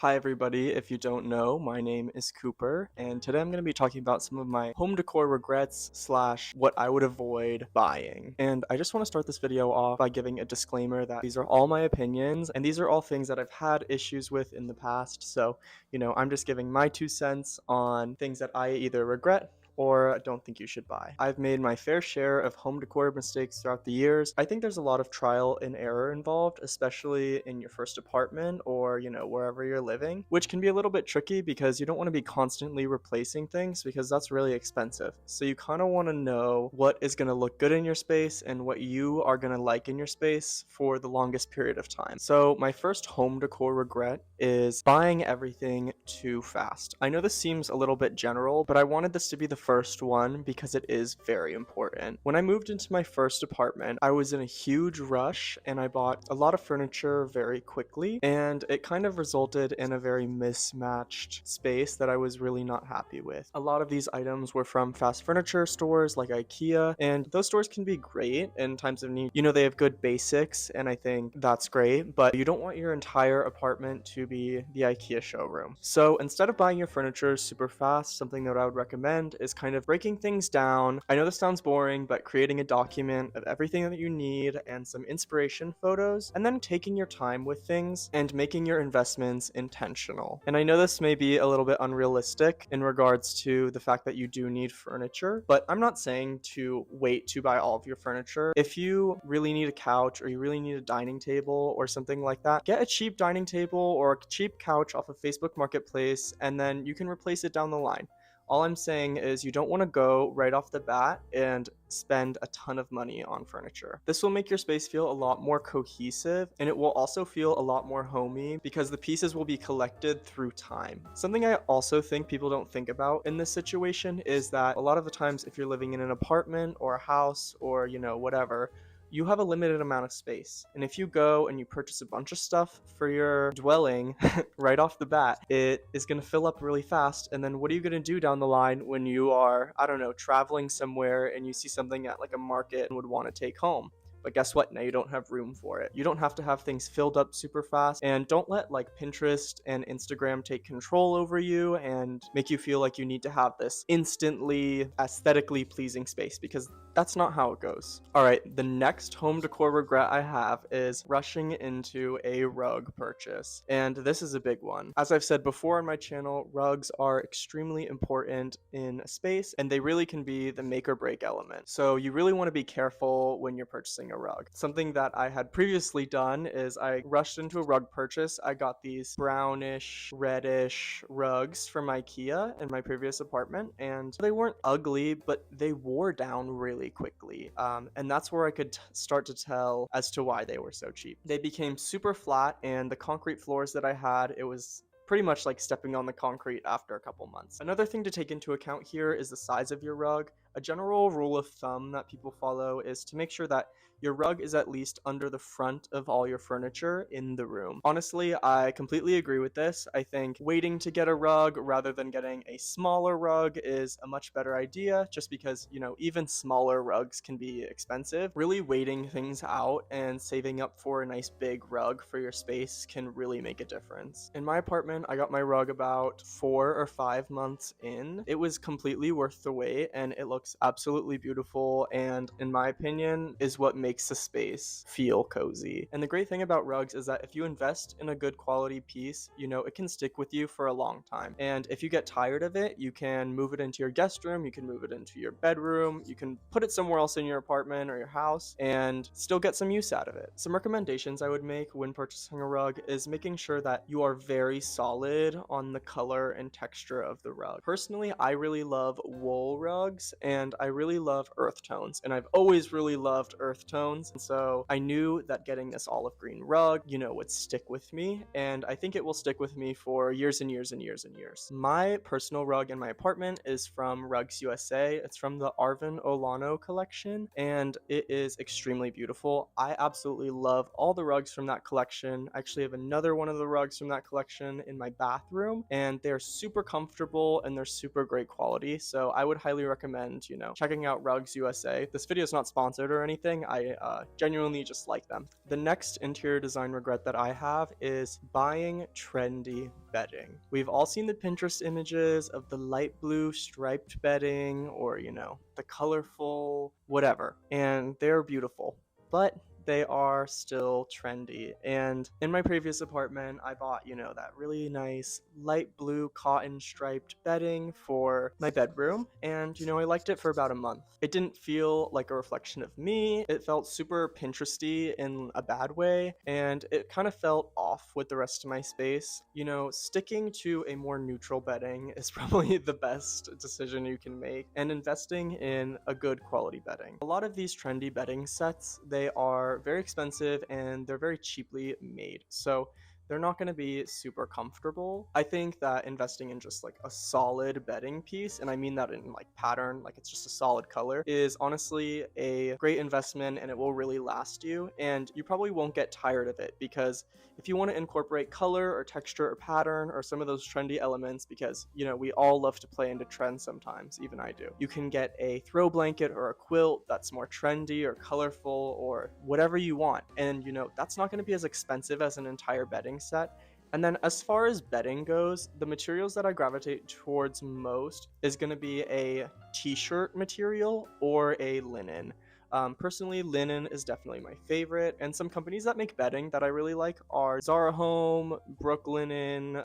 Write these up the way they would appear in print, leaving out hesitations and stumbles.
Hi everybody, if you don't know, my name is Cooper, and today I'm going to be talking about some of my home decor regrets slash what I would avoid buying. And I just want to start this video off by giving a disclaimer that these are all my opinions, and these are all things that I've had issues with in the past, so, I'm just giving my 2 cents on things that I either regret or don't think you should buy. I've made my fair share of home decor mistakes throughout the years. I think there's a lot of trial and error involved, especially in your first apartment or, wherever you're living, which can be a little bit tricky because you don't want to be constantly replacing things because that's really expensive. So you kind of want to know what is going to look good in your space and what you are going to like in your space for the longest period of time. So my first home decor regret is buying everything too fast. I know this seems a little bit general, but I wanted this to be the first one because it is very important. When I moved into my first apartment, I was in a huge rush and I bought a lot of furniture very quickly, and it kind of resulted in a very mismatched space that I was really not happy with. A lot of these items were from fast furniture stores like IKEA, and those stores can be great in times of need. They have good basics, and I think that's great, but you don't want your entire apartment to be the IKEA showroom. So instead of buying your furniture super fast, something that I would recommend is kind of breaking things down. I know this sounds boring, but creating a document of everything that you need and some inspiration photos, and then taking your time with things and making your investments intentional. And I know this may be a little bit unrealistic in regards to the fact that you do need furniture, but I'm not saying to wait to buy all of your furniture. If you really need a couch or you really need a dining table or something like that, get a cheap dining table or a cheap couch off of Facebook Marketplace, and then you can replace it down the line. All I'm saying is you don't want to go right off the bat and spend a ton of money on furniture. This will make your space feel a lot more cohesive, and it will also feel a lot more homey because the pieces will be collected through time. Something I also think people don't think about in this situation is that a lot of the times if you're living in an apartment or a house or, whatever, you have a limited amount of space. And if you go and you purchase a bunch of stuff for your dwelling right off the bat, it is going to fill up really fast. And then what are you going to do down the line when you are, I don't know, traveling somewhere and you see something at like a market and would want to take home? But guess what? Now you don't have room for it. You don't have to have things filled up super fast, and don't let like Pinterest and Instagram take control over you and make you feel like you need to have this instantly aesthetically pleasing space, because that's not how it goes. All right, the next home decor regret I have is rushing into a rug purchase. And this is a big one. As I've said before on my channel, rugs are extremely important in a space, and they really can be the make or break element. So you really want to be careful when you're purchasing a rug. Something that I had previously done is I rushed into a rug purchase. I got these brownish, reddish rugs from IKEA in my previous apartment, and they weren't ugly, but they wore down really quickly. And that's where I could start to tell as to why they were so cheap. They became super flat, and the concrete floors that I had, it was pretty much like stepping on the concrete after a couple months. Another thing to take into account here is the size of your rug. A general rule of thumb that people follow is to make sure that your rug is at least under the front of all your furniture in the room. Honestly, I completely agree with this. I think waiting to get a rug rather than getting a smaller rug is a much better idea, just because, even smaller rugs can be expensive. Really waiting things out and saving up for a nice big rug for your space can really make a difference. In my apartment, I got my rug about 4 or 5 months in. It was completely worth the wait, and it looks absolutely beautiful, and in my opinion is what makes the space feel cozy. And the great thing about rugs is that if you invest in a good quality piece, it can stick with you for a long time. And if you get tired of it, you can move it into your guest room, you can move it into your bedroom, you can put it somewhere else in your apartment or your house and still get some use out of it. Some recommendations I would make when purchasing a rug is making sure that you are very solid on the color and texture of the rug. Personally, I really love wool rugs, and I really love earth tones, and I've always really loved earth tones, and so I knew that getting this olive green rug, would stick with me, and I think it will stick with me for years and years and years and years. My personal rug in my apartment is from Rugs USA. It's from the Arvin Olano collection, and it is extremely beautiful. I absolutely love all the rugs from that collection. I actually have another one of the rugs from that collection in my bathroom, and they're super comfortable and they're super great quality, so I would highly recommend, checking out Rugs USA. This video is not sponsored or anything. I I genuinely just like them. The next interior design regret that I have is buying trendy bedding. We've all seen the Pinterest images of the light blue striped bedding, or the colorful whatever, and they're beautiful, but they are still trendy. And in my previous apartment, I bought, that really nice light blue cotton striped bedding for my bedroom. And, I liked it for about a month. It didn't feel like a reflection of me. It felt super Pinteresty in a bad way. And it kind of felt off with the rest of my space. Sticking to a more neutral bedding is probably the best decision you can make. And investing in a good quality bedding. A lot of these trendy bedding sets, they are very expensive and they're very cheaply made. So they're not going to be super comfortable. I think that investing in just like a solid bedding piece, and I mean that in like pattern, like it's just a solid color, is honestly a great investment, and it will really last you. And you probably won't get tired of it, because if you want to incorporate color or texture or pattern or some of those trendy elements, because we all love to play into trends sometimes, even I do. You can get a throw blanket or a quilt that's more trendy or colorful or whatever you want. And that's not going to be as expensive as an entire bedding set. And then as far as bedding goes, the materials that I gravitate towards most is going to be a t-shirt material or a linen. Personally, linen is definitely my favorite, and some companies that make bedding that I really like are Zara Home, Brooklinen,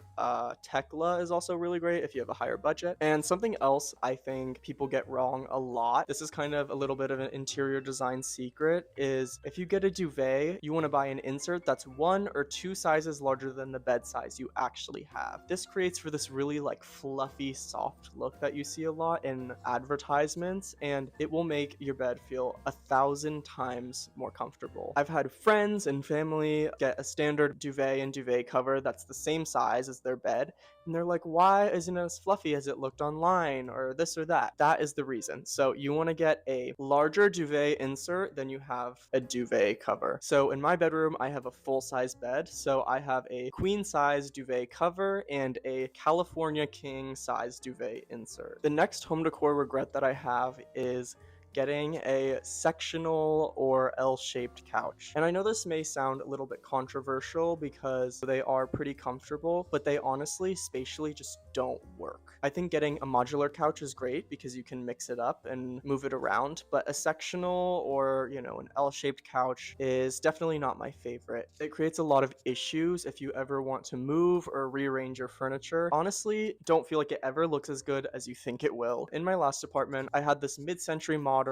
Tekla is also really great if you have a higher budget. And something else I think people get wrong a lot, this is kind of a little bit of an interior design secret, is if you get a duvet, you want to buy an insert that's 1 or 2 sizes larger than the bed size you actually have. This creates for this really like fluffy, soft look that you see a lot in advertisements, and it will make your bed feel 1,000 times more comfortable. I've had friends and family get a standard duvet and duvet cover that's the same size as their bed, and they're like, why isn't it as fluffy as it looked online, or this or that? That is the reason. So you want to get a larger duvet insert than you have a duvet cover. So in my bedroom, I have a full-size bed, so I have a queen size duvet cover and a California king size duvet insert. The next home decor regret that I have is getting a sectional or L-shaped couch. And I know this may sound a little bit controversial because they are pretty comfortable, but they honestly spatially just don't work. I think getting a modular couch is great because you can mix it up and move it around, but a sectional or, an L-shaped couch is definitely not my favorite. It creates a lot of issues if you ever want to move or rearrange your furniture. Honestly, don't feel like it ever looks as good as you think it will. In my last apartment, I had this mid-century modern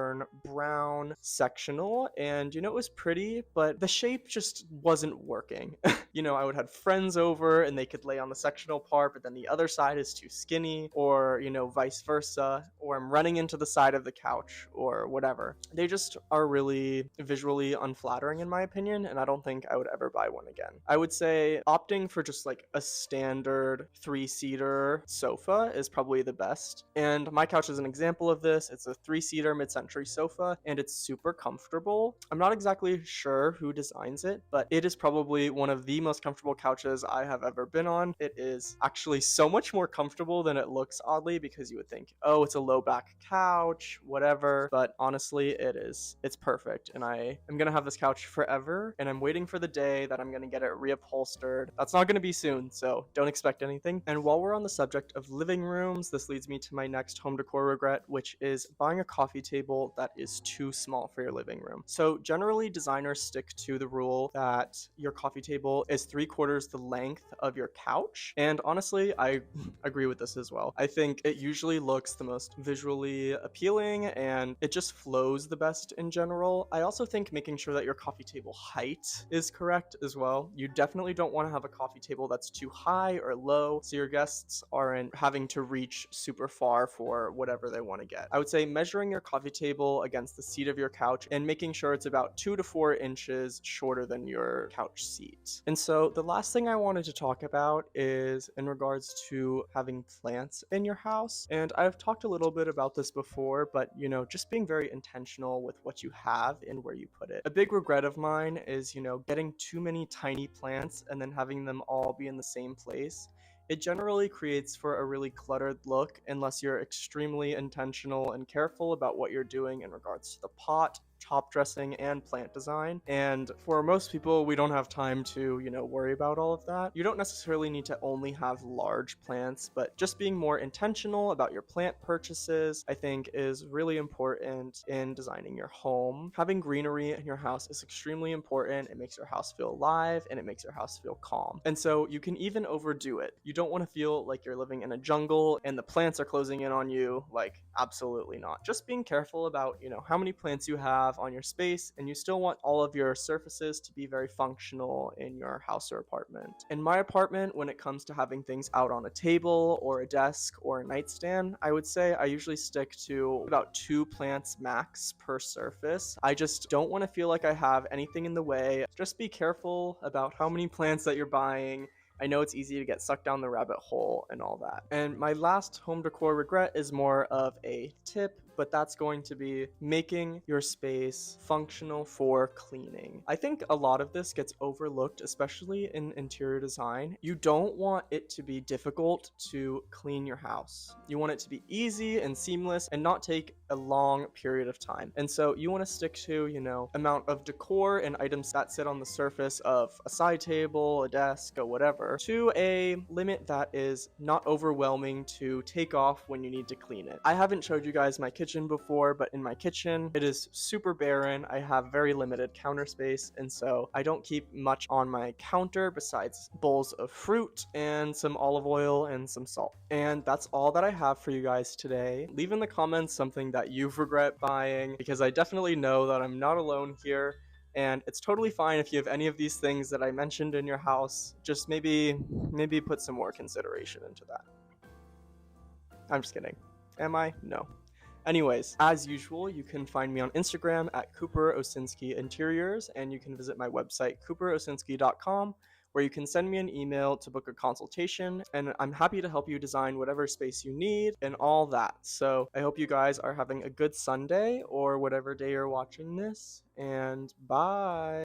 brown sectional, and it was pretty, but the shape just wasn't working. I would have friends over and they could lay on the sectional part, but then the other side is too skinny, or vice versa, or I'm running into the side of the couch or whatever. They just are really visually unflattering in my opinion, and I don't think I would ever buy one again. I would say opting for just like a standard 3-seater sofa is probably the best, and my couch is an example of this. It's a 3-seater mid-century sofa, and it's super comfortable. I'm not exactly sure who designs it, but it is probably one of the most comfortable couches I have ever been on. It is actually so much more comfortable than it looks, oddly, because you would think, oh, it's a low back couch, whatever, but honestly, it is. It's perfect, and I am gonna have this couch forever, and I'm waiting for the day that I'm gonna get it reupholstered. That's not gonna be soon, so don't expect anything. And while we're on the subject of living rooms, this leads me to my next home decor regret, which is buying a coffee table that is too small for your living room. So generally, designers stick to the rule that your coffee table is 3/4 the length of your couch, and honestly, I agree with this as well. I think it usually looks the most visually appealing, and it just flows the best in general. I also think making sure that your coffee table height is correct as well. You definitely don't want to have a coffee table that's too high or low, so your guests aren't having to reach super far for whatever they want to get. I would say measuring your coffee table against the seat of your couch and making sure it's about 2 to 4 inches shorter than your couch seat. And so the last thing I wanted to talk about is in regards to having plants in your house. And I've talked a little bit about this before, but just being very intentional with what you have and where you put it. A big regret of mine is, getting too many tiny plants and then having them all be in the same place. It generally creates for a really cluttered look unless you're extremely intentional and careful about what you're doing in regards to the pot, top dressing and plant design. And for most people, we don't have time to, worry about all of that. You don't necessarily need to only have large plants, but just being more intentional about your plant purchases, I think, is really important in designing your home. Having greenery in your house is extremely important. It makes your house feel alive and it makes your house feel calm. And so you can even overdo it. You don't want to feel like you're living in a jungle and the plants are closing in on you. Like, absolutely not. Just being careful about, how many plants you have on your space, and you still want all of your surfaces to be very functional in your house or apartment. In my apartment, when it comes to having things out on a table or a desk or a nightstand, I would say I usually stick to about 2 plants max per surface. I just don't want to feel like I have anything in the way. Just be careful about how many plants that you're buying. I know it's easy to get sucked down the rabbit hole and all that. And my last home decor regret is more of a tip, but that's going to be making your space functional for cleaning. I think a lot of this gets overlooked, especially in interior design. You don't want it to be difficult to clean your house. You want it to be easy and seamless and not take a long period of time. And so you want to stick to, amount of decor and items that sit on the surface of a side table, a desk, or whatever, to a limit that is not overwhelming to take off when you need to clean it. I haven't showed you guys my kitchen before, but in my kitchen, it is super barren. I have very limited counter space, and so I don't keep much on my counter besides bowls of fruit and some olive oil and some salt. And that's all that I have for you guys today. Leave in the comments something that you've regret buying, because I definitely know that I'm not alone here. And it's totally fine if you have any of these things that I mentioned in your house. Just maybe put some more consideration into that. I'm just kidding. Am I? No. Anyways, as usual, you can find me on Instagram at Cooper Osinski Interiors, and you can visit my website, cooperosinski.com, where you can send me an email to book a consultation, and I'm happy to help you design whatever space you need and all that. So I hope you guys are having a good Sunday or whatever day you're watching this, and bye!